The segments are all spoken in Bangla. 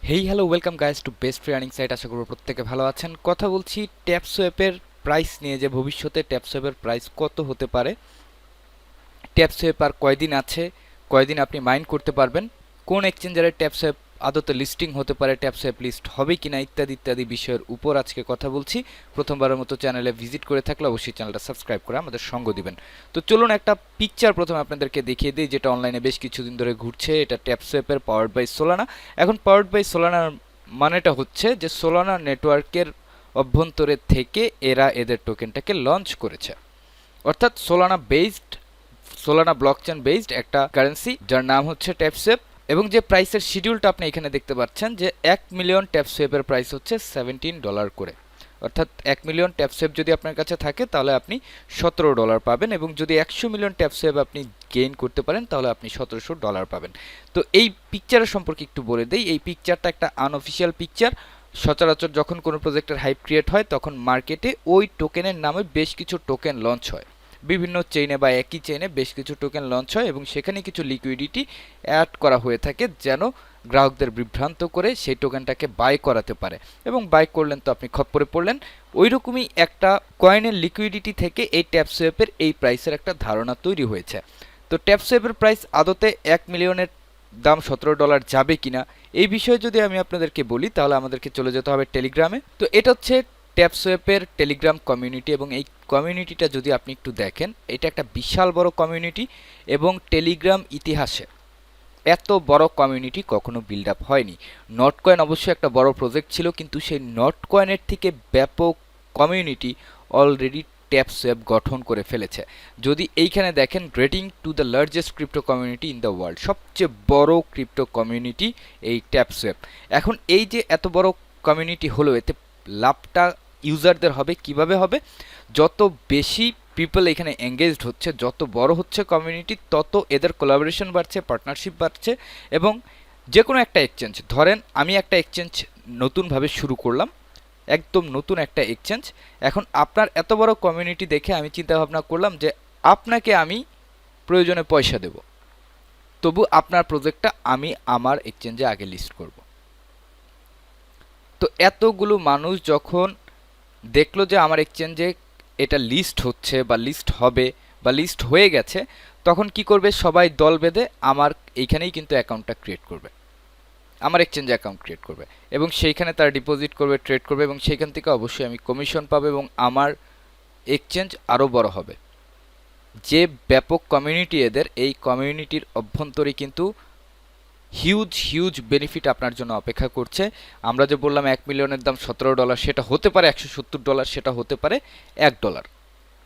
Hey hello welcome guys to best free earning site. আশা করব প্রত্যেকে ভালো আছেন। কথা বলছি ট্যাপসোয়েপের প্রাইস নিয়ে, যে ভবিষ্যতে ট্যাপসোয়েপের প্রাইস কত হতে পারে, ট্যাপসোয়েপ আর কয়দিন আছে, কয়দিন আপনি মাইন করতে পারবেন, কোন এক্সচেঞ্জারে ট্যাপসোয়েপ আদতে লিস্টিং হতে পারে, ট্যাপসোয়েপ লিস্ট হবে কিনা, ইত্যাদি ইত্যাদি বিষয়ের উপর আজকে কথা বলছি। প্রথমবারের মতো চ্যানেলে ভিজিট করে থাকলে অবশ্যই চ্যানেলটা সাবস্ক্রাইব করে আমাদের সঙ্গ দিবেন। তো চলুন একটা পিকচার প্রথমে আপনাদেরকে দেখিয়ে দিই, যেটা অনলাইনে বেশ কিছুদিন ধরে ঘুরছে। এটা ট্যাপসোয়েপের পাওয়ার্ড বাই সোলানা। এখন পাওয়ার্ড বাই সোলানার মানেটা হচ্ছে যে সোলানা নেটওয়ার্কের অভ্যন্তরে থেকে এরা এদের টোকেনটাকে লঞ্চ করেছে, অর্থাৎ সোলানা ব্লকচেন বেসড একটা কারেন্সি যার নাম হচ্ছে ট্যাপসোয়েপ। এবং যে প্রাইসের শিডিউলটা আপনি এখানে দেখতে পাচ্ছেন, যে 1 মিলিয়ন ট্যাপসোয়েপের প্রাইস হচ্ছে $17 করে, অর্থাৎ 1 মিলিয়ন ট্যাপসোয়েপ যদি আপনার কাছে থাকে তাহলে আপনি $17 পাবেন, এবং যদি 100 মিলিয়ন ট্যাপসোয়েপ আপনি গেইন করতে পারেন তাহলে আপনি $1700 পাবেন। তো এই পিকচারের সম্পর্কে একটু বলে দেই। এই পিকচারটা একটা আনঅফিসিয়াল পিকচার। সচরাচর যখন কোনো প্রজেক্টের হাইপ ক্রিয়েট হয় তখন মার্কেটে ওই টোকেনের নামে বেশ কিছু টোকেন লঞ্চ হয়, বিভিন্ন চেইনে বা একই চেইনে বেশ কিছু টোকেন লঞ্চ হয়, এবং সেখানে কিছু লিকুইডিটি অ্যাড করা হয়ে থাকে যেন গ্রাহকদের বিভ্রান্ত করে সেই টোকেনটাকে বাই করাতে পারে, এবং বাই করলেন তো আপনি খপ্পরে পড়লেন। ওই রকমই একটা কয়েনের লিকুইডিটি থেকে এই ট্যাপসোয়েপের এই প্রাইসের একটা ধারণা তৈরি হয়েছে। তো ট্যাপসোয়েপের প্রাইস আদতে 1 মিলিয়নের দাম $17 যাবে কিনা, এই বিষয়ে যদি আমি আপনাদেরকে বলি তাহলে আমাদেরকে চলে যেতে হবে টেলিগ্রামে। তো এটা হচ্ছে ট্যাপসোয়েপের টেলিগ্রাম কমিউনিটি, এবং এই কমিউনিটিটা যদি আপনি একটু দেখেন, এটা একটা বিশাল বড় কমিউনিটি, এবং টেলিগ্রাম ইতিহাসে এত বড় কমিউনিটি কখনো বিল্ড আপ হয়নি। নটকয়েন অবশ্যই একটা বড় প্রজেক্ট ছিল, কিন্তু সেই নটকয়েনের থেকে ব্যাপক কমিউনিটি অলরেডি ট্যাপসোয়েপ গঠন করে ফেলেছে। যদি এইখানে দেখেন, grating to the largest crypto community in the world, সবচেয়ে বড় ক্রিপ্টো কমিউনিটি এই ট্যাপসোয়েপ। এখন এই যে এত বড় কমিউনিটি হলো, এতে লাভটা ইউজারদের হবে কিভাবে হবে? যত বেশি পিপল এখানে এঙ্গেজড হচ্ছে, যত বড় হচ্ছে কমিউনিটি, তত এদের কোলাবোরেশন বাড়ছে, পার্টনারশিপ বাড়ছে। এবং যে কোনো একটা এক্সচেঞ্জ, ধরেন আমি একটা এক্সচেঞ্জ নতুনভাবে শুরু করলাম, একদম নতুন একটা এক্সচেঞ্জ। এখন আপনার এত বড় কমিউনিটি দেখে আমি চিন্তা ভাবনা করলাম যে আপনাকে আমি প্রয়োজনে পয়সা দেব, তবু আপনার প্রজেক্টটা আমি আমার এক্সচেঞ্জে আগে লিস্ট করব। তো এতগুলো মানুষ যখন দেখলো যে আমার এক্সচেঞ্জে এটা লিস্ট হচ্ছে বা লিস্ট হবে বা লিস্ট হয়ে গেছে, তখন কি করবে? সবাই দল বেঁধে আমার এইখানেই কিন্তু অ্যাকাউন্টটা ক্রিয়েট করবে, আমার এক্সচেঞ্জে অ্যাকাউন্ট ক্রিয়েট করবে, এবং সেইখানে তারা ডিপোজিট করবে, ট্রেড করবে, এবং সেইখান থেকে অবশ্যই আমি কমিশন পাবো, এবং আমার এক্সচেঞ্জ আরও বড় হবে। যে ব্যাপক কমিউনিটি এদের, এই কমিউনিটির অভ্যন্তরে কিন্তু হিউজ হিউজ বেনিফিট আপনার জন্য অপেক্ষা করছে। আমরা যে বললাম 1 মিলিয়নের দাম $17, সেটা হতে পারে $170, সেটা হতে পারে $1।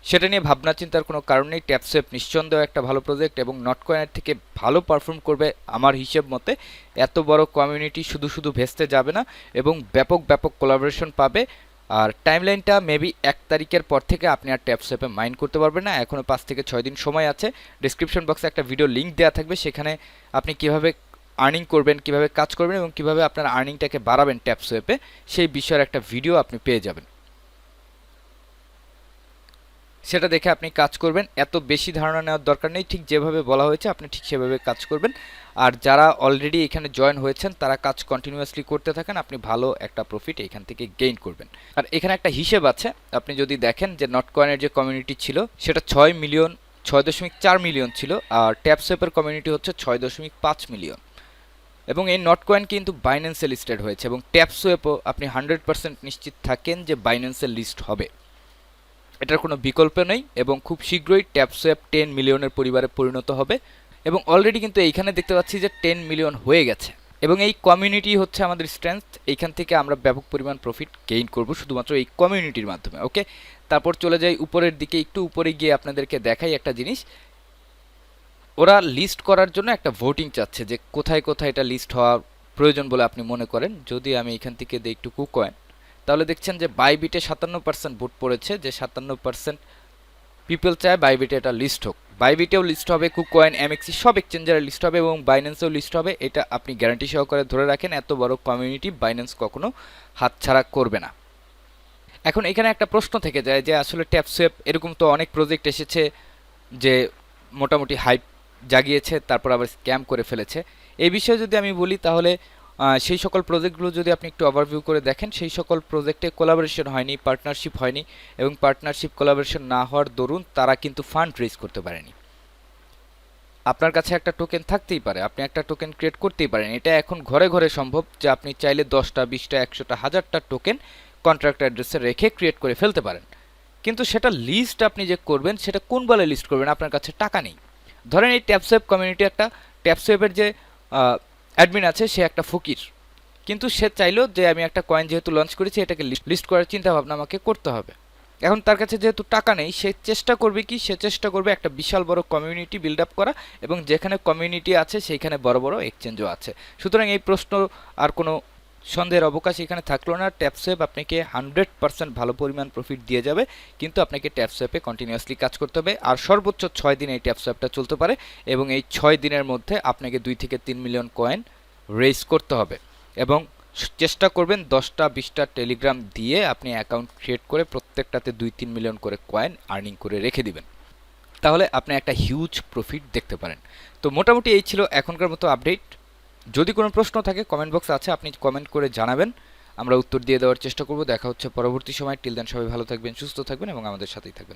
সেটা নিয়ে ভাবনা চিন্তার কোনো কারণ নেই। ট্যাপসোয়েপ নিঃসন্দেহ একটা ভালো প্রজেক্ট, এবং নটকয়েনের থেকে ভালো পারফর্ম করবে আমার হিসেব মতে। এত বড় কমিউনিটি শুধু শুধু ভেস্তে যাবে না, এবং ব্যাপক ব্যাপক কোলাবোরেশন পাবে। আর টাইমলাইনটা মেবি 1 তারিখের পর থেকে আপনি আর ট্যাপসোয়েপে মাইন করতে পারবেন না, এখনও 5 থেকে 6 দিন সময় আছে। ডিসক্রিপশন বক্সে একটা ভিডিও লিঙ্ক দেওয়া থাকবে, সেখানে আপনি কীভাবে আর্নিং করবেন, কীভাবে কাজ করবেন, এবং কীভাবে আপনার আর্নিংটাকে বাড়াবেন ট্যাপসোয়েপে, সেই বিষয়ের একটা ভিডিও আপনি পেয়ে যাবেন। সেটা দেখে আপনি কাজ করবেন। এত বেশি ধারণা নেওয়ার দরকার নেই, ঠিক যেভাবে বলা হয়েছে আপনি ঠিক সেভাবে কাজ করবেন। আর যারা অলরেডি এখানে জয়েন হয়েছেন তারা কাজ কন্টিনিউয়াসলি করতে থাকেন, আপনি ভালো একটা প্রফিট এখান থেকে গেইন করবেন। আর এখানে একটা হিসেব আছে, আপনি যদি দেখেন যে নটকয়েনের যে কমিউনিটি ছিল সেটা 6.4 মিলিয়ন ছিল, আর ট্যাপসোয়েপের কমিউনিটি হচ্ছে 6.5 মিলিয়ন। এবং এই নটকয়েন কিন্তু বাইন্যান্সে লিস্টেড হয়েছে, এবং ট্যাপসোয়েপও আপনি 100% নিশ্চিত থাকেন যে বাইন্যান্সে লিস্ট হবে, এটার কোনো বিকল্প নেই। এবং খুব শীঘ্রই ট্যাপসোয়েপ 10 মিলিয়নের পরিবারে পরিণত হবে, এবং অলরেডি কিন্তু এইখানে দেখতে পাচ্ছি যে 10 মিলিয়ন হয়ে গেছে। এবং এই কমিউনিটি হচ্ছে আমাদের স্ট্রেংথ, এইখান থেকে আমরা ব্যাপক পরিমাণ প্রফিট গেইন করব শুধুমাত্র এই কমিউনিটির মাধ্যমে। ওকে, তারপর চলে যাই উপরের দিকে, একটু উপরে গিয়ে আপনাদেরকে দেখাই একটা জিনিস। ওরা লিস্ট করার জন্য একটা ভোটিং চাচ্ছে, যে কোথায় কোথায় এটা লিস্ট হওয়া প্রয়োজন বলে আপনি মনে করেন। যদি আমি এখান থেকে দিই একটু কুকয়েন, তাহলে দেখছেন যে বাইবিটে 57% ভোট পড়েছে, যে 57% পিপল চায় বাইবিটে এটা লিস্ট হোক। বাইবিটেও লিস্ট হবে, কুকয়েন, এমএক্সি সব এক্সচেঞ্জারে লিস্ট হবে, এবং বাইন্যান্সেও লিস্ট হবে। এটা আপনি গ্যারান্টি সহকারে ধরে রাখেন, এত বড় কমিউনিটি বাইন্যান্স কখনো হাতছাড়া করবে না। এখন এখানে একটা প্রশ্ন থেকে যায় যে আসলে ট্যাপসোয়েপ, এরকম তো অনেক প্রজেক্ট এসেছে যে মোটামুটি হাইপ জাগিয়েছে, তারপর আবার স্ক্যাম করে ফেলেছে। এই বিষয়ে যদি আমি বলি তাহলে সেই সকল প্রজেক্টগুলো যদি আপনি একটু ওভারভিউ করে দেখেন, সেই সকল প্রজেক্টে কোলাবোরেশন হয়নি, পার্টনারশিপ হয়নি, এবং পার্টনারশিপ কোলাবোরেশন না হওয়ার দরুন তারা কিন্তু ফান্ড রেজ করতে পারেনি। আপনার কাছে একটা টোকেন থাকতেই পারে, আপনি একটা টোকেন ক্রিয়েট করতেই পারেন, এটা এখন ঘরে ঘরে সম্ভব যে আপনি চাইলে 10টা 20টা 100টা 1000টা টোকেন কন্ট্রাক্ট অ্যাড্রেসে রেখে ক্রিয়েট করে ফেলতে পারেন। কিন্তু সেটা লিস্ট আপনি যে করবেন সেটা কোন বলে লিস্ট করবেন, আপনার কাছে টাকা নেই। ধরেন এই ট্যাপসোয়েপ কমিউনিটি, একটা ট্যাপসোয়েপের যে অ্যাডমিন আছে সে একটা ফকির, কিন্তু সে চাইলো যে আমি একটা কয়েন যেহেতু লঞ্চ করেছি এটাকে লিস্ট করার চিন্তা ভাবনা আমাকে করতে হবে। এখন তার কাছে যেহেতু টাকা নেই, সে চেষ্টা করবে কি, সে চেষ্টা করবে একটা বিশাল বড় কমিউনিটি বিল্ড আপ করা, এবং যেখানে কমিউনিটি আছে সেইখানে বড় বড় এক্সচেঞ্জও আছে। সুতরাং এই প্রশ্ন আর কোনো সন্দেহের অবকাশ এখানে থাকলো না। ট্যাপসোয়েপ আপনাকে 100% ভালো পরিমাণ প্রফিট দিয়ে যাবে, কিন্তু আপনাকে ট্যাপসোয়েপে কন্টিনিউয়াসলি কাজ করতে হবে, আর সর্বোচ্চ 6 দিন এই ট্যাপসোয়েপটা চলতে পারে, এবং এই 6 দিনের মধ্যে আপনাকে 2 থেকে 3 মিলিয়ন কয়েন রেজ করতে হবে, এবং চেষ্টা করবেন 10টা 20টা টেলিগ্রাম দিয়ে আপনি অ্যাকাউন্ট ক্রিয়েট করে প্রত্যেকটাতে 2-3 মিলিয়ন করে কয়েন আর্নিং করে রেখে দিবেন, তাহলে আপনি একটা হিউজ প্রফিট দেখতে পারেন। তো মোটামুটি এই ছিল এখনকার মতো আপডেট। যদি কোনো প্রশ্ন থাকে কমেন্ট বক্স আছে, আপনি কমেন্ট করে জানাবেন, আমরা উত্তর দিয়ে দেওয়ার চেষ্টা করব। দেখা হচ্ছে পরবর্তী সময়। টিল দেন সবাই ভালো থাকবেন, সুস্থ থাকবেন এবং আমাদের সাথেই থাকবেন।